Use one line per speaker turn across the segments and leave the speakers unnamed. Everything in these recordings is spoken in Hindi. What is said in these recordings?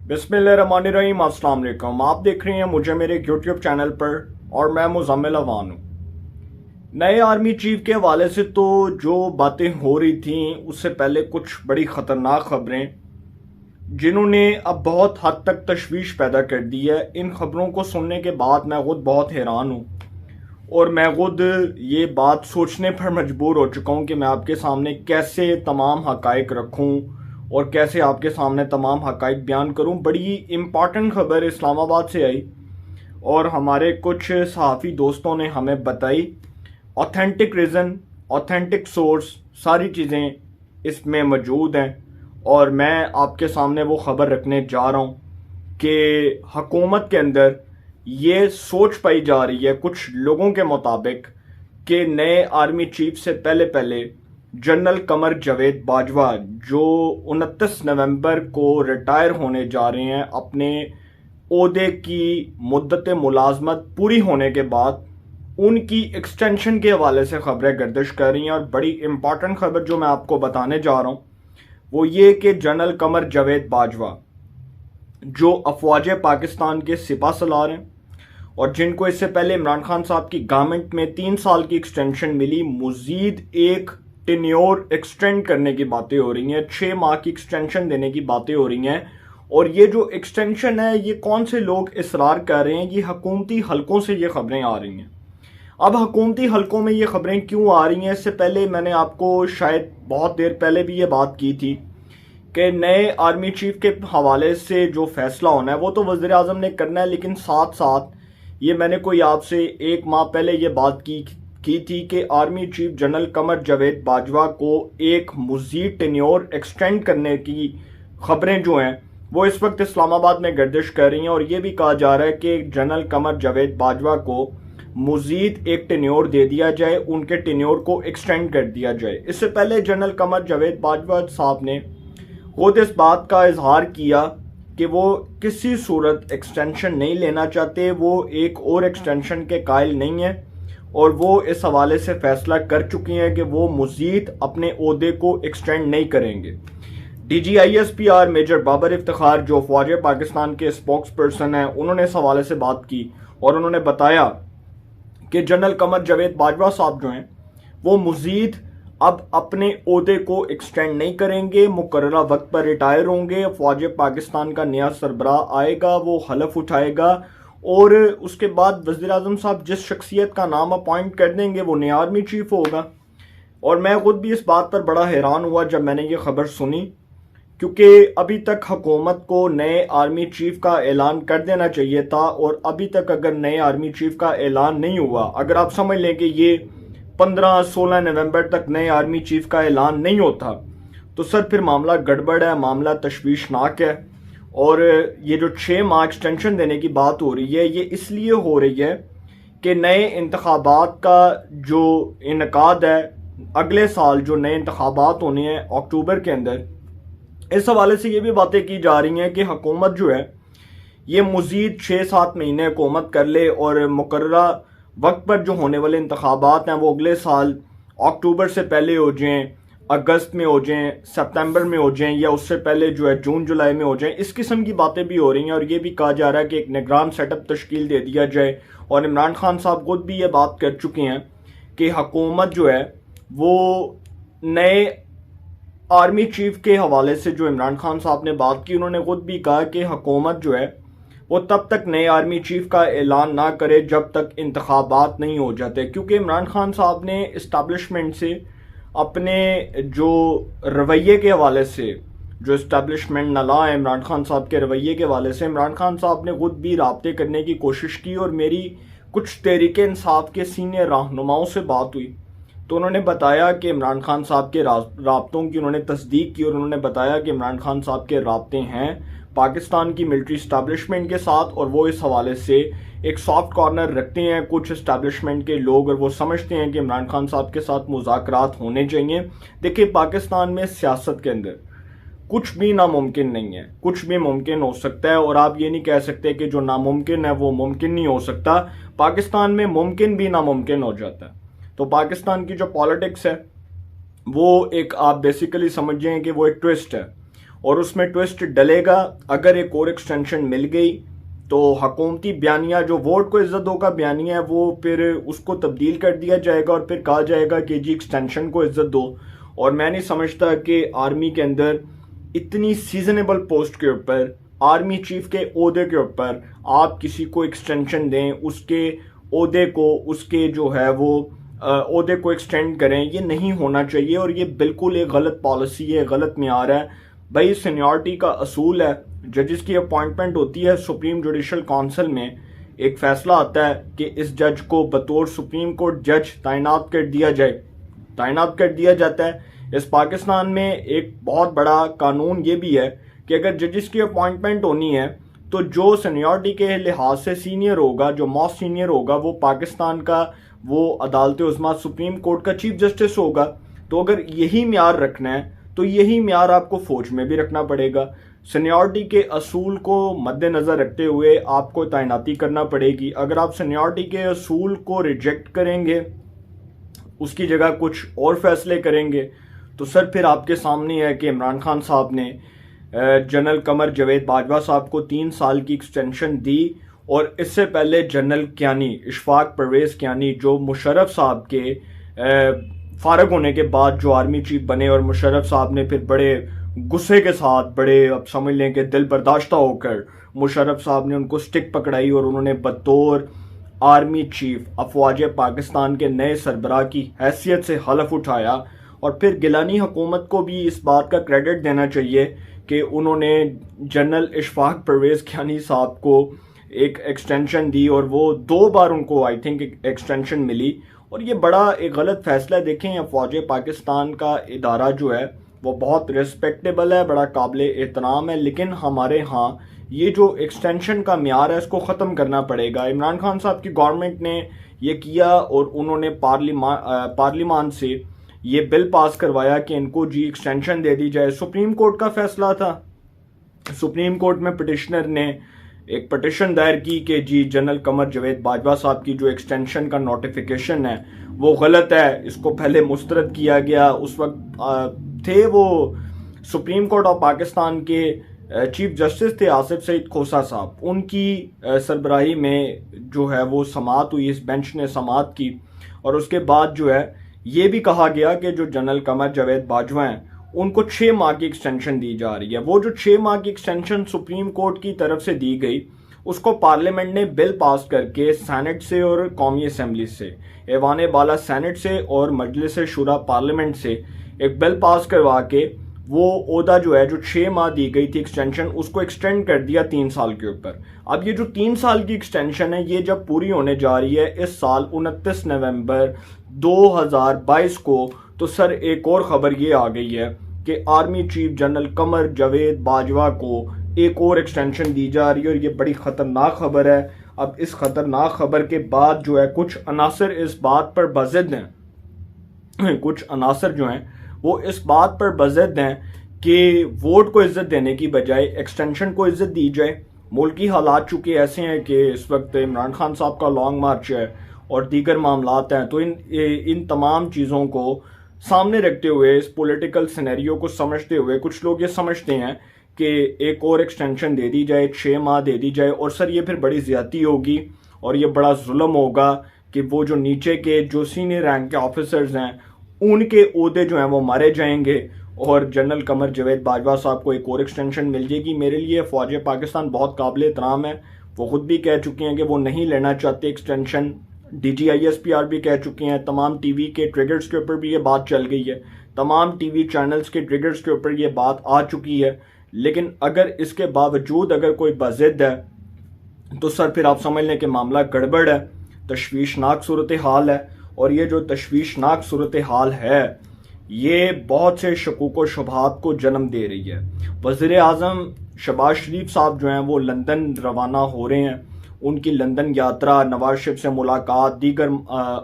बिस्मिल्लाहिर्रहमानिर्रहीम। अस्सलाम वालेकुम। आप देख रहे हैं मुझे मेरे यूट्यूब चैनल पर और मैं मुज़म्मिल अवान हूँ। नए आर्मी चीफ के हवाले से तो जो बातें हो रही थी उससे पहले कुछ बड़ी ख़तरनाक खबरें जिन्होंने अब बहुत हद तक तशवीश पैदा कर दी है। इन खबरों को सुनने के बाद मैं खुद बहुत हैरान हूँ और मैं खुद ये बात सोचने पर मजबूर हो चुका हूँ कि मैं आपके सामने कैसे तमाम हकाइक रखूँ और कैसे आपके सामने तमाम हकाइक बयान करूँ। बड़ी इम्पॉर्टेंट खबर इस्लामाबाद से आई और हमारे कुछ सहाफ़ी दोस्तों ने हमें बताई। ऑथेंटिक रीज़न, ऑथेंटिक सोर्स, सारी चीज़ें इसमें मौजूद हैं और मैं आपके सामने वो ख़बर रखने जा रहा हूँ कि हुकूमत के अंदर ये सोच पाई जा रही है कुछ लोगों के मुताबिक कि नए आर्मी चीफ से पहले पहले जनरल कमर जावेद बाजवा जो 29 नवंबर को रिटायर होने जा रहे हैं, अपने ओहदे की मुद्दत मुलाजमत पूरी होने के बाद उनकी एक्सटेंशन के हवाले से खबरें गर्दिश कर रही हैं। और बड़ी इंपॉर्टेंट खबर जो मैं आपको बताने जा रहा हूँ वो ये कि जनरल कमर जावेद बाजवा जो अफवाज पाकिस्तान के सिपा सलार हैं और जिनको इससे पहले इमरान खान साहब की गवर्नमेंट में 3 साल की एक्सटेंशन मिली, मजीद एक टेन्योर एक्सटेंड करने की बातें हो रही हैं, 6 माह की एक्सटेंशन देने की बातें हो रही हैं। और ये जो एक्सटेंशन है ये कौन से लोग इसरार कर रहे हैं, ये हुकूमती हलकों से ये खबरें आ रही हैं। अब हुकूमती हलकों में ये खबरें क्यों आ रही हैं, इससे पहले मैंने आपको शायद बहुत देर पहले भी ये बात की थी कि नए आर्मी चीफ के हवाले से जो फैसला होना है वो तो वज़ीर आज़म ने करना है, लेकिन साथ साथ ये मैंने कोई आपसे 1 माह पहले ये बात की थी कि army chief general Qamar Javed Bajwa को एक मज़ीद टेन्योर एक्सटेंड करने की खबरें जो हैं वो इस वक्त इस्लामाबाद में गर्दिश कर रही हैं। और ये भी कहा जा रहा है कि जनरल कमर जावेद बाजवा को मज़ीद एक टेन्योर दे दिया जाए, उनके टेन्योर को एक्सटेंड कर दिया जाए। इससे पहले जनरल कमर जावेद बाजवा साहब ने खुद इस बात का इजहार किया कि वो किसी सूरत एक्सटेंशन नहीं लेना चाहते, वो एक और एक्सटेंशन के कायल नहीं है और वो इस हवाले से फैसला कर चुकी हैं कि वो मज़ीद अपने ओहदे को एक्सटेंड नहीं करेंगे। DGISPR मेजर बाबर इफ्तिखार जो फौज पाकिस्तान के स्पोक्स पर्सन हैं, उन्होंने इस हवाले से बात की और उन्होंने बताया कि जनरल कमर जावेद बाजवा साहब जो हैं वो मज़ीद अब अपने ओहदे को एक्सटेंड नहीं करेंगे, मुकर्ररा वक्त पर रिटायर होंगे। फौज पाकिस्तान का नया सरबराह आएगा, वो हलफ उठाएगा और उसके बाद वज़ीर आज़म साहब जिस शख्सियत का नाम अपॉइंट कर देंगे वो नया आर्मी चीफ होगा। और मैं खुद भी इस बात पर बड़ा हैरान हुआ जब मैंने ये खबर सुनी, क्योंकि अभी तक हुकूमत को नए आर्मी चीफ का ऐलान कर देना चाहिए था और अभी तक अगर नए आर्मी चीफ का ऐलान नहीं हुआ, अगर आप समझ लें कि ये 15-16 नवंबर तक नए आर्मी चीफ का ऐलान नहीं होता तो सर फिर मामला गड़बड़ है, मामला तशवीशनाक है। और ये जो 6 माह एक्सटेंशन देने की बात हो रही है ये इसलिए हो रही है कि नए इंतखाबात का जो इनकाद है अगले साल, जो नए इंतखाबात होने हैं अक्टूबर के अंदर, इस हवाले से ये भी बातें की जा रही हैं कि हुकूमत जो है ये मज़ीद 6-7 महीने हुकूमत कर ले और मुकर्ररा वक्त पर जो होने वाले इंतखाबात हैं वो अगले साल अक्टूबर से पहले हो जाएं, अगस्त में हो जाएं, सितंबर में हो जाएं या उससे पहले जो है जून जुलाई में हो जाएं। इस किस्म की बातें भी हो रही हैं और ये भी कहा जा रहा है कि एक निगरान सेटअप तश्कील दे दिया जाए। और इमरान खान साहब खुद भी ये बात कर चुके हैं कि हुकूमत जो है वो नए आर्मी चीफ के हवाले से जो इमरान खान साहब ने बात की, उन्होंने खुद भी कहा कि हुकूमत जो है वो तब तक नए आर्मी चीफ का ऐलान ना करे जब तक इंतखाबात नहीं हो जाते। क्योंकि इमरान खान साहब ने इस्टेब्लिशमेंट से अपने जो रवैये के हवाले से, जो इस्टेब्लिशमेंट नला है इमरान खान साहब के रवैये के हवाले से, इमरान खान साहब ने खुद भी राब्ते करने की कोशिश की और मेरी कुछ तहरीक इंसाफ के सीनियर रहनुमाओं से बात हुई तो उन्होंने बताया कि इमरान खान साहब के राब्तों की उन्होंने तस्दीक की और उन्होंने बताया कि इमरान खान साहब के राब्ते हैं पाकिस्तान की मिलिट्री इस्टेब्लिशमेंट के साथ और वो इस हवाले से एक सॉफ्ट कॉर्नर रखते हैं कुछ इस्टेब्लिशमेंट के लोग और वो समझते हैं कि इमरान खान साहब के साथ मुज़ाकरात होने चाहिए। देखिए, पाकिस्तान में सियासत के अंदर कुछ भी नामुमकिन नहीं है, कुछ भी मुमकिन हो सकता है और आप ये नहीं कह सकते कि जो नामुमकिन है वो मुमकिन नहीं हो सकता। पाकिस्तान में मुमकिन भी नामुमकिन हो जाता है। तो पाकिस्तान की जो पॉलिटिक्स है वो एक, आप बेसिकली समझें कि वो एक ट्विस्ट है और उसमें ट्विस्ट डलेगा। अगर एक और एक्सटेंशन मिल गई तो हुकूमती बयानिया जो वोट को इज्जत दो का बयानिया है वो फिर उसको तब्दील कर दिया जाएगा और फिर कहा जाएगा कि जी एक्सटेंशन को इज्जत दो। और मैं नहीं समझता कि आर्मी के अंदर इतनी सीजनेबल पोस्ट के ऊपर, आर्मी चीफ के ओहदे के ऊपर आप किसी को एक्सटेंशन दें, उसके ओहदे को, उसके जो है वो ओहदे को एक्सटेंड करें। ये नहीं होना चाहिए और ये बिल्कुल एक गलत पॉलिसी है, गलत म्यार है। भाई सीनियरिटी का असूल है। जजेस की अपॉइंटमेंट होती है सुप्रीम जुडिशल काउंसिल में, एक फैसला आता है कि इस जज को बतौर सुप्रीम कोर्ट जज तैनात कर दिया जाए, तैनात कर दिया जाता है। इस पाकिस्तान में एक बहुत बड़ा कानून ये भी है कि अगर जजेस की अपॉइंटमेंट होनी है तो जो सीनियरिटी के लिहाज से सीनियर होगा, जो मोस्ट सीनियर होगा, वो पाकिस्तान का वो अदालत उज़्मा सुप्रीम कोर्ट का चीफ जस्टिस होगा। तो अगर यही म्यार रखना है तो यही म्यार आपको फौज में भी रखना पड़ेगा। सीनियरिटी के असूल को मद्देनज़र रखते हुए आपको तैनाती करना पड़ेगी। अगर आप सीनियरिटी के असूल को रिजेक्ट करेंगे, उसकी जगह कुछ और फैसले करेंगे, तो सर फिर आपके सामने है कि इमरान खान साहब ने जनरल कमर जावेद बाजवा साहब को 3 साल की एक्सटेंशन दी और इससे पहले जनरल कियानी, इशफाक परवेज कियानी, जो मुशर्रफ साहब के फारग होने के बाद जो आर्मी चीफ बने, और मुशर्रफ साहब ने फिर बड़े गुस्से के साथ, बड़े अब समझ लें कि दिल बर्दाश्ता होकर मुशर्रफ साहब ने उनको स्टिक पकड़ाई और उन्होंने बतौर आर्मी चीफ अफवाज पाकिस्तान के नए सरबराह की हैसियत से हलफ उठाया। और फिर गिलानी हुकूमत को भी इस बात का क्रेडिट देना चाहिए कि उन्होंने जनरल इशफाक परवेज कियानी साहब को एक एक्सटेंशन दी और वो 2 बार उनको आई थिंक एक्सटेंशन मिली। और ये बड़ा एक गलत फैसला है। देखें, अफवाज पाकिस्तान का इदारा जो है वो बहुत रिस्पेक्टेबल है, बड़ा काबिल एहतराम है, लेकिन हमारे यहाँ ये जो एक्सटेंशन का म्यार है इसको ख़त्म करना पड़ेगा। इमरान खान साहब की गवर्नमेंट ने ये किया और उन्होंने पार्लिमान से ये बिल पास करवाया कि इनको जी एक्सटेंशन दे दी जाए। सुप्रीम कोर्ट का फैसला था। सुप्रीम कोर्ट में पिटिशनर ने एक पिटिशन दायर की कि जी जनरल कमर जावेद बाजवा साहब की जो एक्सटेंशन का नोटिफिकेशन है वो गलत है, इसको पहले मुस्तरद किया गया। उस वक्त थे वो सुप्रीम कोर्ट ऑफ पाकिस्तान के चीफ जस्टिस थे आसिफ सईद खोसा साहब, उनकी सरबराही में जो है वो समाअत हुई, इस बेंच ने समाअत की। और उसके बाद जो है ये भी कहा गया कि जो जनरल कमर जावेद बाजवा हैं उनको 6 माह की एक्सटेंशन दी जा रही है। वो जो 6 माह की एक्सटेंशन सुप्रीम कोर्ट की तरफ से दी गई, उसको पार्लियामेंट ने बिल पास करके सेनेट से और कौमी असम्बली से, ऐवान बाला सेनेट से और मजलिस शुरा पार्लियामेंट से एक बिल पास करवा के वो ओहदा जो है, जो 6 माह दी गई थी एक्सटेंशन, उसको एक्सटेंड कर दिया 3 साल के ऊपर। अब ये जो 3 साल की एक्सटेंशन है ये जब पूरी होने जा रही है इस साल 29 नवंबर 2022 को, तो सर एक और ख़बर ये आ गई है कि army chief general Qamar Javed Bajwa को एक और एक्सटेंशन दी जा रही है और ये बड़ी ख़तरनाक खबर है। अब इस ख़तरनाक खबर के बाद जो है कुछ अनासर इस बात पर बज़िद हैं, कुछ अनासर जो हैं वो इस बात पर बज़िद हैं कि वोट को इज्जत देने की बजाय एक्सटेंशन को इज्जत दी जाए। मुल्क की हालात चूँकि ऐसे हैं कि इस वक्त इमरान खान साहब का लॉन्ग मार्च है और दीगर मामलात हैं, तो इन तमाम चीज़ों को सामने रखते हुए, इस पॉलिटिकल सिनेरियो को समझते हुए, कुछ लोग ये समझते हैं कि एक और एक्सटेंशन दे दी जाए, 6 माह दे दी जाए। और सर ये फिर बड़ी ज़्यादती होगी और ये बड़ा जुल्म होगा कि वो जो नीचे के जो सीनियर रैंक के ऑफिसर्स हैं उनके ओहदे जो हैं वो मारे जाएंगे और जनरल कमर जावेद बाजवा साहब को एक और एक्सटेंशन मिल जाएगी। मेरे लिए फौज पाकिस्तान बहुत काबिल एहतराम है, वो खुद भी कह चुके हैं कि वो नहीं लेना चाहते एक्सटेंशन। DGISPR भी कह चुके हैं, तमाम टीवी के ट्रिगर्स के ऊपर भी ये बात चल गई है, तमाम टीवी चैनल्स के ट्रिगर्स के ऊपर ये बात आ चुकी है। लेकिन अगर इसके बावजूद अगर कोई बज़िद है तो सर फिर आप समझ लें कि मामला गड़बड़ है, तशवीशनाक सूरत हाल है। और ये जो तशवीशनाक सूरत हाल है ये बहुत से शकूक व शुबहात को जन्म दे रही है। वज़ीर आज़म शहबाज शरीफ साहब जो हैं वो लंदन रवाना हो रहे हैं, उनकी लंदन यात्रा, नवाज शरीफ से मुलाकात, दीगर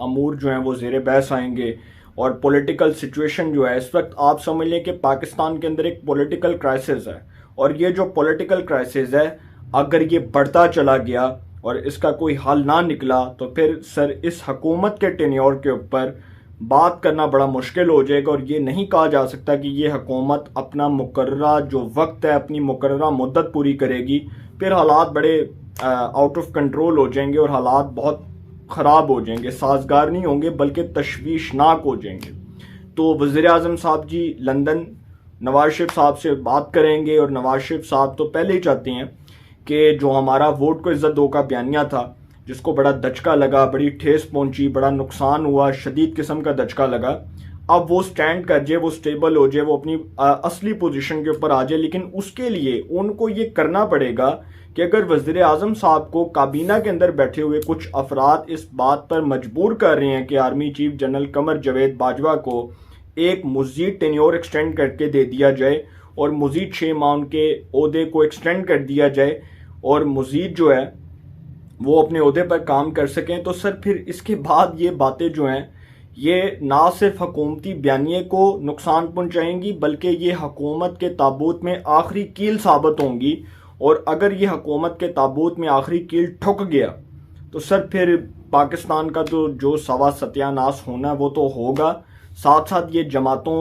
अमूर जो हैं वो ज़ेर बहस आएंगे। और पॉलिटिकल सिचुएशन जो है इस वक्त आप समझ लें कि पाकिस्तान के अंदर एक पॉलिटिकल क्राइसिस है। और ये जो पॉलिटिकल क्राइसिस है अगर ये बढ़ता चला गया और इसका कोई हल ना निकला तो फिर सर इस हुकूमत के टेन्योर के ऊपर बात करना बड़ा मुश्किल हो जाएगा और ये नहीं कहा जा सकता कि ये हुकूमत अपना मुकर्ररा जो वक्त है, अपनी मुकर्ररा मुद्दत पूरी करेगी। फिर हालात बड़े आउट ऑफ कंट्रोल हो जाएंगे और हालात बहुत ख़राब हो जाएंगे, साजगार नहीं होंगे बल्कि तशवीशनाक हो जाएंगे। तो वज़ीर आज़म साहब जी लंदन नवाज शरीफ साहब से बात करेंगे और नवाज शरीफ साहब तो पहले ही चाहते हैं कि जो हमारा वोट को इज्जत दो का बयानिया था, जिसको बड़ा दचका लगा, बड़ी ठेस पहुंची, बड़ा नुकसान हुआ, शदीद किस्म का दचका लगा, अब वो स्टैंड कर जाए, वो स्टेबल हो जाए, वो अपनी असली पोजीशन के ऊपर आ जाए। लेकिन उसके लिए उनको ये करना पड़ेगा कि अगर वज़ीर आज़म साहब को काबीना के अंदर बैठे हुए कुछ अफराद इस बात पर मजबूर कर रहे हैं कि army chief general Qamar Javed Bajwa को एक मज़ीद टेन्योर एक्सटेंड करके दे दिया जाए और मज़ीद 6 माह उनके ओहदे को एक्सटेंड कर दिया जाए और मज़ीद जो है वो अपने ओहदे पर काम कर सकें, तो सर फिर इसके बाद ये बातें जो हैं ये ना सिर्फ हुकूमती बयानिए को नुकसान पहुंचाएंगी बल्कि ये हुकूमत के ताबूत में आखिरी कील साबित होंगी। और अगर ये हुकूमत के ताबूत में आखिरी कील ठुक गया तो सर फिर पाकिस्तान का तो जो सवा सत्यानाश होना वो तो होगा, साथ साथ ये जमातों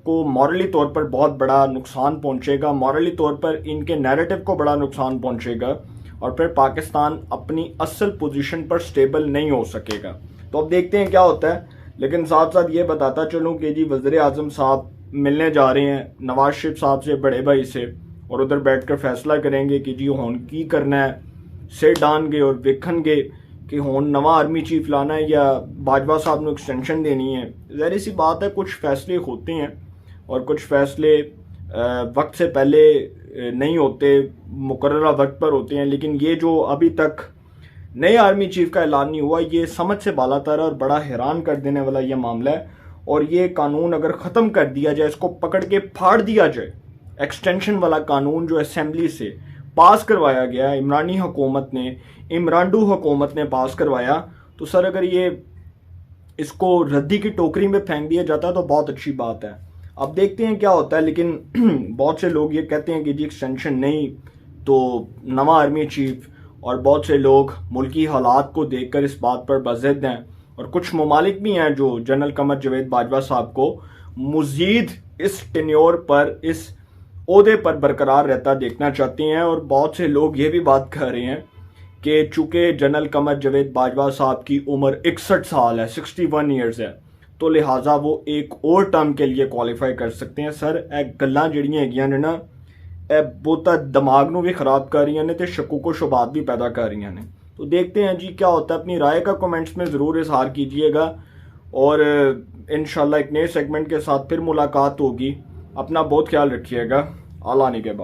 को मॉरली तौर पर बहुत बड़ा नुकसान पहुंचेगा, मॉरली तौर पर इनके नैरेटिव को बड़ा नुकसान पहुंचेगा और फिर पाकिस्तान अपनी असल पोजीशन पर स्टेबल नहीं हो सकेगा। तो अब देखते हैं क्या होता है। लेकिन साथ साथ ये बताता चलूँ कि जी वज़ीर आज़म साहब मिलने जा रहे हैं नवाज शरीफ साहब से, बड़े भाई से, और उधर बैठकर फैसला करेंगे कि जी हुण की करना है। सिर डानगे और वेखणगे कि हुण नवा आर्मी चीफ लाना है या बाजवा साहब ने एक्सटेंशन देनी है। ज़ाहिर सी बात है कुछ फैसले होते हैं और कुछ फैसले वक्त से पहले नहीं होते, मुकर्ररा वक्त पर होते हैं। लेकिन ये जो अभी तक नए आर्मी चीफ का ऐलान नहीं हुआ, ये समझ से बालातर है और बड़ा हैरान कर देने वाला ये मामला है। और ये कानून अगर ख़त्म कर दिया जाए, इसको पकड़ के फाड़ दिया जाए, एक्सटेंशन वाला कानून जो असेंबली से पास करवाया गया, इमरानी हुकूमत ने, इमरानडू हुकूमत ने पास करवाया, तो सर अगर ये इसको रद्दी की टोकरी में फेंक दिया जाता है तो बहुत अच्छी बात है। अब देखते हैं क्या होता है। लेकिन बहुत से लोग ये कहते हैं कि जी एक्सटेंशन नहीं तो नवा आर्मी चीफ, और बहुत से लोग मुल्की हालात को देखकर इस बात पर बज़िद हैं। और कुछ ममालिक भी हैं जो जनरल कमर जावेद बाजवा साहब को मज़ीद इस टेन्योर पर, इस ओहदे पर बरकरार रहता देखना चाहते हैं। और बहुत से लोग ये भी बात कर रहे हैं कि चूँकि जनरल कमर जावेद बाजवा साहब की उम्र 61 साल है, 61 ईयर्स है, तो लिहाजा वो एक और टर्म के लिए क्वालिफाई कर सकते हैं। सर ए गल्लां जिहड़ियां हैगियां ने ना, ए बहुता दिमाग नूं भी खराब कर रही ने ते शकुको शुबात भी पैदा कर रही ने। तो देखते हैं जी क्या होता है। अपनी राय का कमेंट्स में ज़रूर इजहार कीजिएगा और इंशाल्लाह एक नए सेगमेंट के साथ फिर मुलाकात होगी। अपना बहुत ख्याल रखिएगा। आला आने के बाद।